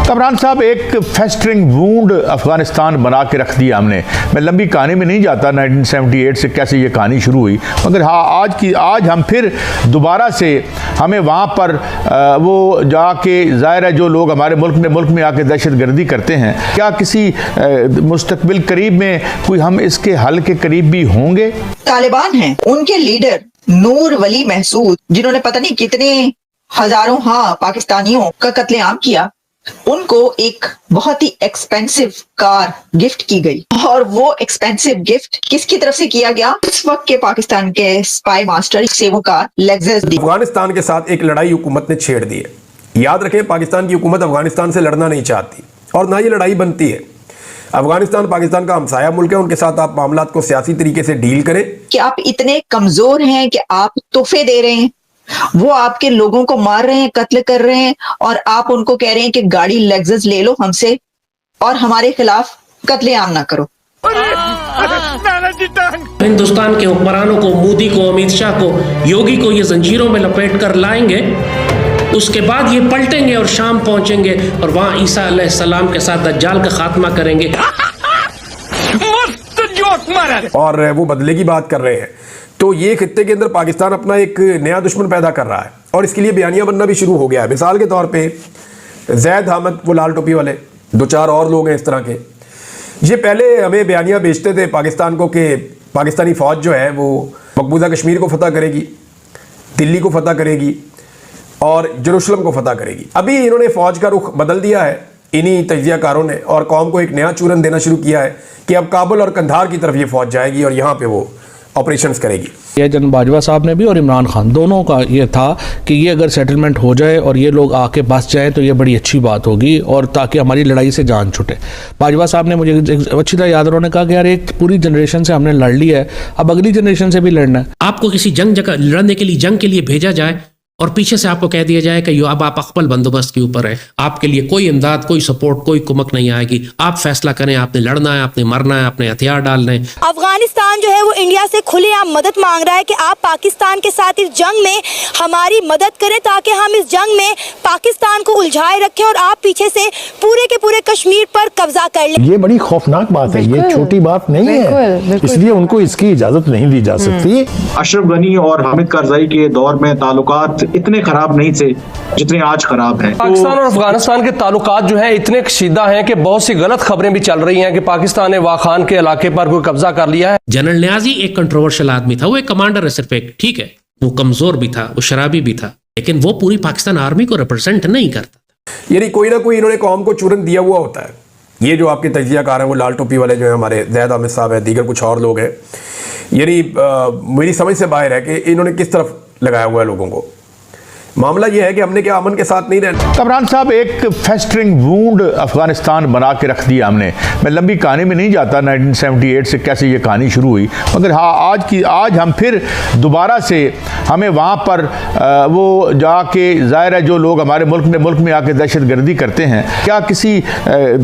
कमरान साहब, एक festering wound Afghanistan बना के रख दिया हमने। मैं लंबी कहानी में नहीं जाता 1978 से कैसे ये कहानी शुरू हुई, मगर हाँ आज हम फिर दोबारा से हमें वहाँ पर वो जाके ज़ाहिर है जो लोग हमारे मुल्क में आके दहशत गर्दी करते हैं, क्या किसी मुस्तकबिल करीब में कोई हम इसके हल के करीब भी होंगे? तालिबान हैं, उनके लीडर नूर वली महसूद, जिन्होंने पता नहीं कितने हजारों पाकिस्तानियों का कत्लेआम किया, उनको एक बहुत ही एक्सपेंसिव कार गिफ्ट की गई। और वो एक्सपेंसिव गिफ्ट किसकी तरफ से किया गया? उस वक्त के पाकिस्तान के स्पाई मास्टर से वो कार लेक्सस दी। अफगानिस्तान के साथ एक लड़ाई हुकूमत ने छेड़ दी है। याद रखें, पाकिस्तान की हुकूमत अफगानिस्तान से लड़ना नहीं चाहती और ना ये लड़ाई बनती है। अफगानिस्तान पाकिस्तान का हमसाया मुल्क है, उनके साथ आप मामलात को सियासी तरीके से डील करें। कि आप इतने कमजोर हैं कि आप तोहफे दे रहे हैं, वो आपके लोगों को मार रहे हैं, कत्ल कर रहे हैं, और आप उनको कह रहे हैं कि गाड़ी लेक्सस ले लो हमसे और हमारे खिलाफ कत्लेआम ना करो। हिंदुस्तान के हुक्मरानों को, मोदी को, अमित शाह को, योगी को ये जंजीरों में लपेट कर लाएंगे, उसके बाद ये पलटेंगे और शाम पहुंचेंगे और वहां ईसा अलैहिस्सलाम के साथ दज्जाल का खात्मा करेंगे। और वो बदले की बात कर रहे हैं, तो ये खित्ते के अंदर पाकिस्तान अपना एक नया दुश्मन पैदा कर रहा है और इसके लिए बयानियां बनना भी शुरू हो गया है। मिसाल के तौर पे जैद हामिद, वो लाल टोपी वाले, 2-4 और लोग हैं इस तरह के, ये पहले हमें बयानियां बेचते थे पाकिस्तान को कि पाकिस्तानी फ़ौज जो है वो मकबूजा कश्मीर को फतह करेगी, दिल्ली को फतह करेगी और जेरूशलम को फतह करेगी। अभी इन्होंने फ़ौज का रुख बदल दिया है इन्हीं तजियाकारों ने और कौम को एक नया चूरन देना शुरू किया है कि अब काबुल और कंधार की तरफ ये फ़ौज जाएगी और यहाँ पे वो ऑपरेशंस करेगी। ये जनरल बाजवा साहब ने भी और इमरान खान दोनों का ये था कि ये अगर सेटलमेंट हो जाए और ये लोग आके बस जाएं तो ये बड़ी अच्छी बात होगी और ताकि हमारी लड़ाई से जान छूटे। बाजवा साहब ने मुझे अच्छी तरह याद, उन्होंने कहा कि यार एक पूरी जनरेशन से हमने लड़ लिया है, अब अगली जनरेशन से भी लड़ना है। आपको किसी जगह लड़ने के लिए, जंग के लिए भेजा जाए और पीछे से आपको कह दिया जाए कि अब आप अकबल बंदोबस्त के ऊपर है, आपके लिए कोई इमदाद, कोई सपोर्ट, कोई कुमक नहीं आएगी, आप फैसला करें, आपने लड़ना है, आपने मरना है, आपने हथियार डालने हैं। अफगानिस्तान जो है वो इंडिया से खुलेआम मदद मांग रहा है कि आप पाकिस्तान के साथ इस जंग में हमारी मदद करें ताकि हम इस जंग में पाकिस्तान को उलझाए रखें और आप पीछे से पूरे के पूरे कश्मीर पर कब्जा कर लें। ये बड़ी खौफनाक बात है, ये छोटी बात नहीं है, इसलिए उनको इसकी इजाजत नहीं दी जा सकती। अशरफ गनी और हामिद करज़ई के दौर में ताल्लुकात इतने खराब नहीं थे जितने आज खराब हैं। पाकिस्तान और अफगानिस्तान के ताल्लुकात जो हैं इतने कशीदा हैं कि बहुत सी गलत खबरें भी चल रही हैं कि पाकिस्तान ने वाखान के इलाके पर कोई कब्जा कर लिया है। जनरल न्याजी एक कंट्रोवर्शियल आदमी था, वो एक कमांडर है सिर्फ एक, ठीक है, वो कमजोर भी था, वो शराबी भी था, लेकिन वो पूरी पाकिस्तान आर्मी को रिप्रेजेंट नहीं करता। यानी कोई ना कोई इन्होंने कौम को चूरन दिया हुआ होता है। ये जो आपके तजियाकार हैं वो लाल टोपी वाले जो है हमारे जैद हामिद साहब है, दीगर कुछ और लोग हैं, यानी मेरी समझ से बाहर है कि इन्होंने किस तरफ लगाया हुआ है लोगों को। मामला यह है कि हमने क्या अमन के साथ नहीं रहना। कमरान साहब, एक फेस्टरिंग वूंड अफगानिस्तान बना के रख दिया हमने। मैं लंबी कहानी में नहीं जाता 1978 से कैसे ये कहानी शुरू हुई, मगर हाँ आज हम फिर दोबारा से हमें वहाँ पर वो जाके ज़ाहिर है जो लोग हमारे मुल्क में आके दहशत गर्दी करते हैं, क्या किसी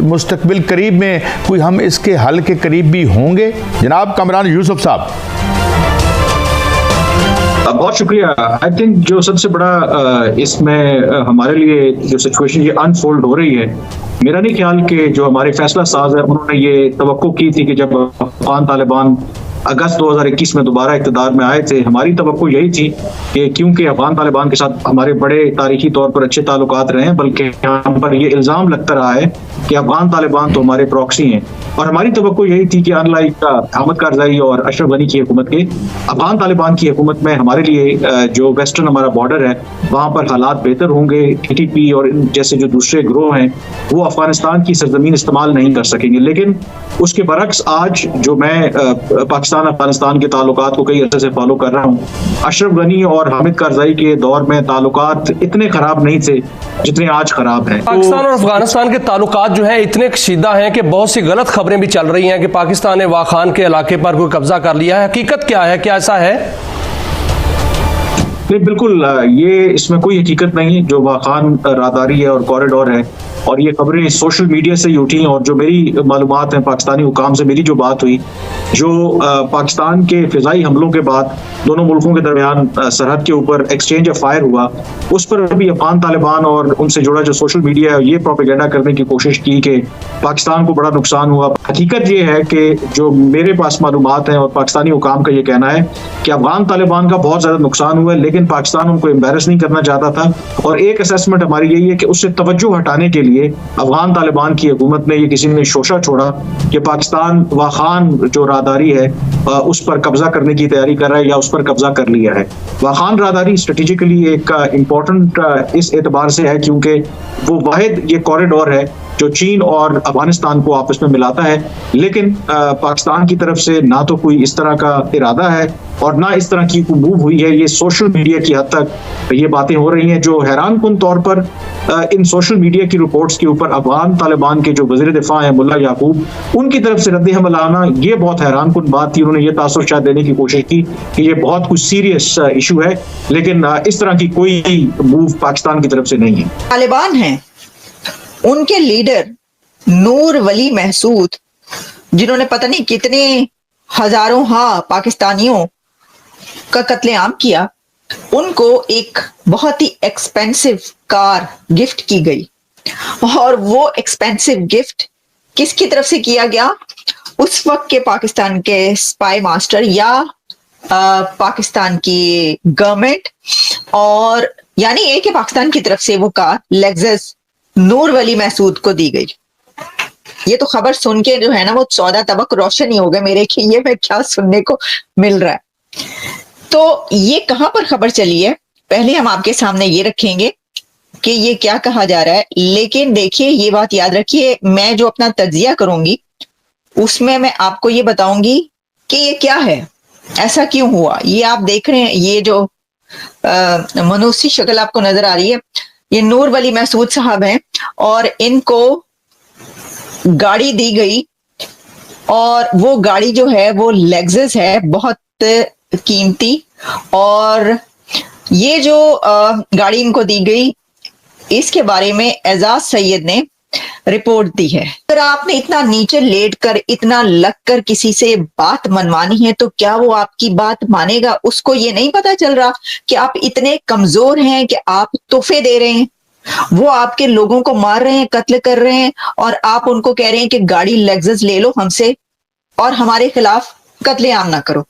मुस्तकबिल करीब में कोई हम इसके हल के करीब भी होंगे? जनाब कमरान यूसुफ साहब। बहुत शुक्रिया। आई थिंक जो सबसे बड़ा इसमें हमारे लिए जो सिचुएशन ये अनफोल्ड हो रही है, मेरा नहीं ख्याल कि जो हमारे फैसला साज है उन्होंने ये तवक्को की थी कि जब अफगान तालिबान अगस्त 2021 में दोबारा इक़्तिदार में आए थे, हमारी तवक्को यही थी कि क्योंकि अफगान तालिबान के साथ हमारे बड़े तारीखी तौर पर अच्छे ताल्लुकात रहे हैं, बल्कि यहाँ पर ये इल्ज़ाम लगता रहा है कि अफगान तालिबान तो हमारे प्रॉक्सी हैं, और हमारी तवक्को यही थी कि अनलाइक हामिद करज़ई और अशरफ गनी की हुकूमत के, अफगान तालिबान की हुकूमत में हमारे लिए जो वेस्टर्न हमारा बॉर्डर है वहाँ पर हालात बेहतर होंगे। TTP और जैसे जो दूसरे ग्रोह हैं वो अफगानिस्तान की सरजमीन इस्तेमाल नहीं कर सकेंगे। लेकिन उसके बरक्स आज जो मैं पाकिस्तान अफगानिस्तान के ताल्लुकात को कई अर्से से फॉलो कर रहा हूँ, अशरफ गनी और हामिद करज़ई के दौर में ताल्लुकात इतने खराब नहीं थे जितने आज खराब हैं। पाकिस्तान और अफगानिस्तान के ताल्लुकात जो हैं इतने कशीदा हैं कि बहुत सी गलत खबरें भी चल रही हैं कि पाकिस्तान ने वाखान के इलाके पर कोई कब्जा कर लिया है। हकीकत क्या है, क्या ऐसा है? नहीं, बिल्कुल ये इसमें कोई हकीकत नहीं है। जो वाखान रादारी है और कॉरिडोर है और ये खबरें सोशल मीडिया से ही उठी, और जो मेरी मालूमात हैं पाकिस्तानी हुकाम से मेरी जो बात हुई, जो पाकिस्तान के फिजाई हमलों के बाद दोनों मुल्कों के दरमियान सरहद के ऊपर एक्सचेंज ऑफ फायर हुआ, उस पर भी अफगान तालिबान और उनसे जुड़ा जो सोशल मीडिया है ये प्रोपेगेंडा करने की कोशिश की कि पाकिस्तान को बड़ा नुकसान हुआ। हकीकत ये है कि जो मेरे पास मालूमात हैं और पाकिस्तानी हुकाम का ये कहना है कि अफगान तालिबान का बहुत ज्यादा नुकसान हुआ है, लेकिन पाकिस्तान उनको एम्बेरस नहीं करना चाहता था। और एक असेसमेंट हमारी यही है कि उससे तवज्जो हटाने के लिए अफगान तालिबान की हुकूमत ने, ये किसी ने शोशा छोड़ा कि पाकिस्तान वाखान जो राहदारी है उस पर कब्जा करने की तैयारी कर रहा है या उस पर कब्जा कर लिया है। वाखान राहदारी स्ट्रेटेजिकली एक इम्पोर्टेंट इस एतबार से है क्योंकि वो वाहिद ये कॉरिडोर है जो चीन और अफगानिस्तान को आपस में मिलाता है, लेकिन पाकिस्तान की तरफ से ना तो कोई इस तरह का इरादा है और ना इस तरह की कोई मूव हुई है। ये सोशल मीडिया की हद तक ये बातें हो रही हैं जो हैरान कुन तौर पर इन सोशल मीडिया की रिपोर्ट्स के ऊपर अफगान तालिबान के जो वज़ीर दिफा हैं मुल्ला याकूब, उनकी तरफ से रद्द अमल आना, ये बहुत हैरान कुन बात थी। उन्होंने ये तासुर शायद देने की कोशिश की कि ये बहुत कुछ सीरियस इशू है, लेकिन इस तरह की कोई मूव पाकिस्तान की तरफ से नहीं है। तालिबान हैं, उनके लीडर नूर वली महसूद, जिन्होंने पता नहीं कितने हजारों पाकिस्तानियों का कत्लेआम किया, उनको एक बहुत ही एक्सपेंसिव कार गिफ्ट की गई। और वो एक्सपेंसिव गिफ्ट किसकी तरफ से किया गया? उस वक्त के पाकिस्तान के स्पाई मास्टर या पाकिस्तान की गवर्नमेंट, और यानी एक के पाकिस्तान की तरफ से वो कार लेक्सस नूर वली महसूद को दी गई। ये तो खबर सुन के जो है ना वो 14 तबक रोशन ही हो गए मेरे कि ये मैं क्या सुनने को मिल रहा है। तो ये कहां पर खबर चली है, पहले हम आपके सामने ये रखेंगे कि ये क्या कहा जा रहा है। लेकिन देखिए, ये बात याद रखिए, मैं जो अपना तज्जिया करूंगी उसमें मैं आपको ये बताऊंगी कि ये क्या है, ऐसा क्यों हुआ। ये आप देख रहे हैं, ये जो मनुष्य शक्ल आपको नजर आ रही है, ये नूर वली महसूद साहब हैं और इनको गाड़ी दी गई, और वो गाड़ी जो है वो लेक्सस है, बहुत कीमती। और ये जो गाड़ी इनको दी गई, इसके बारे में एजाज सैयद ने रिपोर्ट दी है। अगर आपने इतना नीचे लेट कर, इतना लग कर किसी से बात मनवानी है तो क्या वो आपकी बात मानेगा? उसको ये नहीं पता चल रहा कि आप इतने कमजोर हैं कि आप तोहफे दे रहे हैं, वो आपके लोगों को मार रहे हैं, कत्ल कर रहे हैं, और आप उनको कह रहे हैं कि गाड़ी लेक्सस ले लो हमसे और हमारे खिलाफ कत्लेआम ना करो,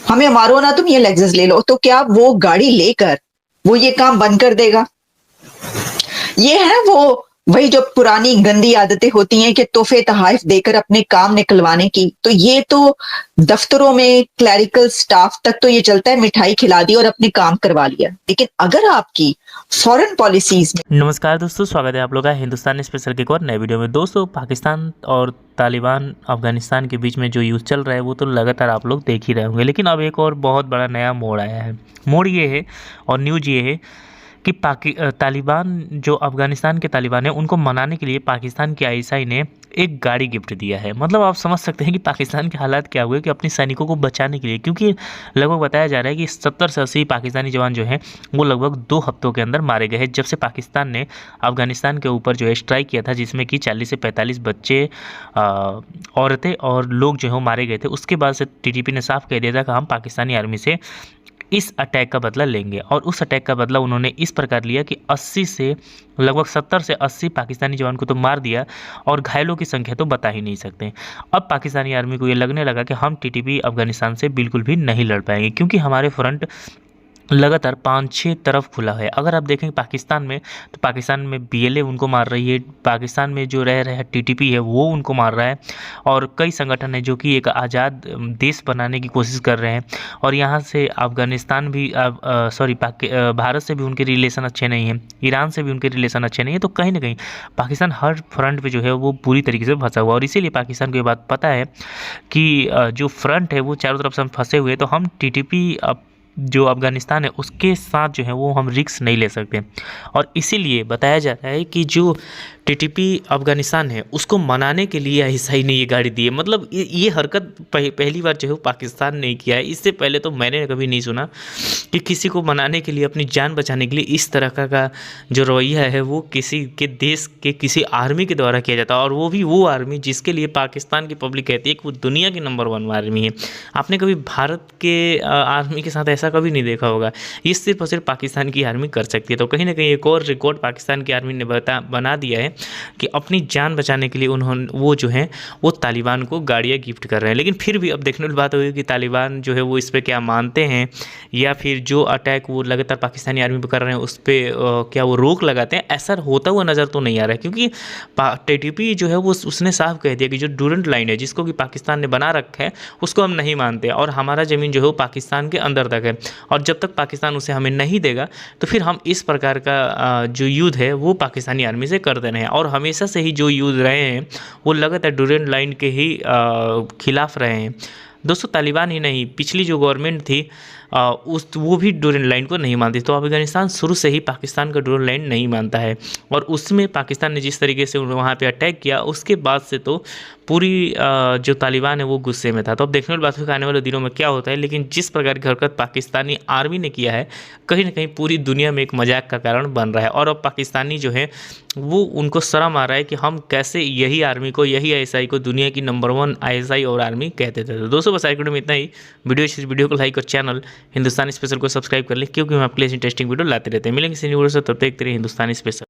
हमें मारो ना, तुम ये लेक्सस ले लो। तो क्या वो गाड़ी लेकर वो ये काम बंद कर देगा? ये है वो वही जो पुरानी गंदी आदतें होती हैं कि तोहफे तहाइफ देकर अपने काम निकलवाने की। तो ये तो दफ्तरों में क्लैरिकल स्टाफ तक तो ये चलता है, मिठाई खिला दी और अपने काम करवा लिया। लेकिन अगर आपकी फॉरेन पॉलिसीज में। नमस्कार दोस्तों, स्वागत है आप लोग का हिंदुस्तान स्पेशल के एक और नए वीडियो में। दोस्तों, पाकिस्तान और तालिबान अफगानिस्तान के बीच में जो युद्ध चल रहा है वो तो लगातार आप लोग देख ही रहे होंगे, लेकिन अब एक और बहुत बड़ा नया मोड़ आया है। मोड़ ये है और न्यूज़ ये है कि तालिबान जो अफगानिस्तान के तालिबान हैं उनको मनाने के लिए पाकिस्तान की आईएसआई ने एक गाड़ी गिफ्ट दिया है। मतलब आप समझ सकते हैं कि पाकिस्तान के हालात क्या हुए कि अपने सैनिकों को बचाने के लिए, क्योंकि लगभग बताया जा रहा है कि 70 से 80 पाकिस्तानी जवान जो हैं वो लगभग 2 हफ्तों के अंदर मारे गए हैं, जब से पाकिस्तान ने अफगानिस्तान के ऊपर जो है स्ट्राइक किया था, जिसमें कि 40 से 45 बच्चे, औरतें और लोग जो है मारे गए थे। उसके बाद से टीटीपी ने साफ कह दिया था कि हम पाकिस्तानी आर्मी से इस अटैक का बदला लेंगे, और उस अटैक का बदला उन्होंने इस प्रकार लिया कि 80 से लगभग 70 से 80 पाकिस्तानी जवान को तो मार दिया, और घायलों की संख्या तो बता ही नहीं सकते। अब पाकिस्तानी आर्मी को ये लगने लगा कि हम टीटीपी अफगानिस्तान से बिल्कुल भी नहीं लड़ पाएंगे, क्योंकि हमारे फ्रंट लगातार 5-6 तरफ खुला है। अगर आप देखें पाकिस्तान में, तो पाकिस्तान में बीएलए उनको मार रही है, पाकिस्तान में जो रह रहा है टीटीपी है वो उनको मार रहा है, और कई संगठन है जो कि एक आज़ाद देश बनाने की कोशिश कर रहे हैं। और यहाँ से अफगानिस्तान भी भारत से भी उनके रिलेशन अच्छे नहीं हैं, ईरान से भी उनके रिलेशन अच्छे नहीं हैं। तो कहीं ना कहीं पाकिस्तान हर फ्रंट पर जो है वो पूरी तरीके से फंसा हुआ, और इसीलिए पाकिस्तान को ये बात पता है कि जो फ्रंट है वो चारों तरफ से हम फंसे हुए, तो हम टीटीपी जो अफगानिस्तान है उसके साथ जो है वो हम रिस्क नहीं ले सकते। और इसीलिए बताया जाता है कि जो टीटीपी अफगानिस्तान है उसको मनाने के लिए आईएसआई ने ये गाड़ी दी है। मतलब ये हरकत पहली बार जो है पाकिस्तान ने किया है। इससे पहले तो मैंने कभी नहीं सुना कि किसी को मनाने के लिए, अपनी जान बचाने के लिए इस तरह का जो रवैया है वो किसी के देश के किसी आर्मी के द्वारा किया जाता है, और वो भी वो आर्मी जिसके लिए पाकिस्तान की पब्लिक कहती है कि वो दुनिया की नंबर 1 आर्मी है। आपने कभी भारत के आर्मी के साथ ऐसा कभी नहीं देखा होगा। ये सिर्फ और सिर्फ पाकिस्तान की आर्मी कर सकती है। तो कहीं ना कहीं एक और रिकॉर्ड पाकिस्तान की आर्मी ने बना दिया है कि अपनी जान बचाने के लिए वो जो है वो तालिबान को गाड़ियाँ गिफ्ट कर रहे हैं। लेकिन फिर भी अब देखने वाली बात होगी कि तालिबान जो है वो इस पर क्या मानते हैं, या फिर जो अटैक वो लगातार पाकिस्तानी आर्मी पर कर रहे हैं उस पर क्या वो रोक लगाते हैं। ऐसा होता हुआ नज़र तो नहीं आ रहा है, क्योंकि टीटीपी जो है वो उसने साफ कह दिया कि जो डूरंट लाइन है जिसको कि पाकिस्तान ने बना रखा है उसको हम नहीं मानते, और हमारा ज़मीन जो है वो पाकिस्तान के अंदर तक है, और जब तक पाकिस्तान उसे हमें नहीं देगा तो फिर हम इस प्रकार का जो युद्ध है वो पाकिस्तानी आर्मी से कर देना है। और हमेशा से ही जो युद्ध रहे हैं वो लगातार डूरंट लाइन के ही खिलाफ रहे हैं। दोस्तों तालिबान ही नहीं, पिछली जो गवर्नमेंट थी वो भी डूरंट लाइन को नहीं मानती। तो अफगानिस्तान शुरू से ही पाकिस्तान का डूरंट लाइन नहीं मानता है, और उसमें पाकिस्तान ने जिस तरीके से वहाँ पे अटैक किया उसके बाद से तो पूरी जो तालिबान है वो गुस्से में था। तो अब देखने वाली बात है कि आने वाले दिनों में क्या होता है। लेकिन जिस प्रकार की हरकत पाकिस्तानी आर्मी ने किया है कहीं ना कहीं पूरी दुनिया में एक मजाक का कारण बन रहा है, और अब पाकिस्तानी जो है वो उनको शर्म आ रहा है कि हम कैसे यही आर्मी को, यही आईएसआई को दुनिया की नंबर 1 आईएसआई और आर्मी कहते थे। तो दोस्तों बस आज वीडियो में इतना ही। वीडियो को लाइक और चैनल हिंदुस्तानी स्पेशल को सब्सक्राइब कर लें, क्योंकि हम आपके लिए इंटरेस्टिंग वीडियो लाते रहते हैं। मिलेंगे इसी वीडियो से, तब तक हिंदुस्तानी स्पेशल।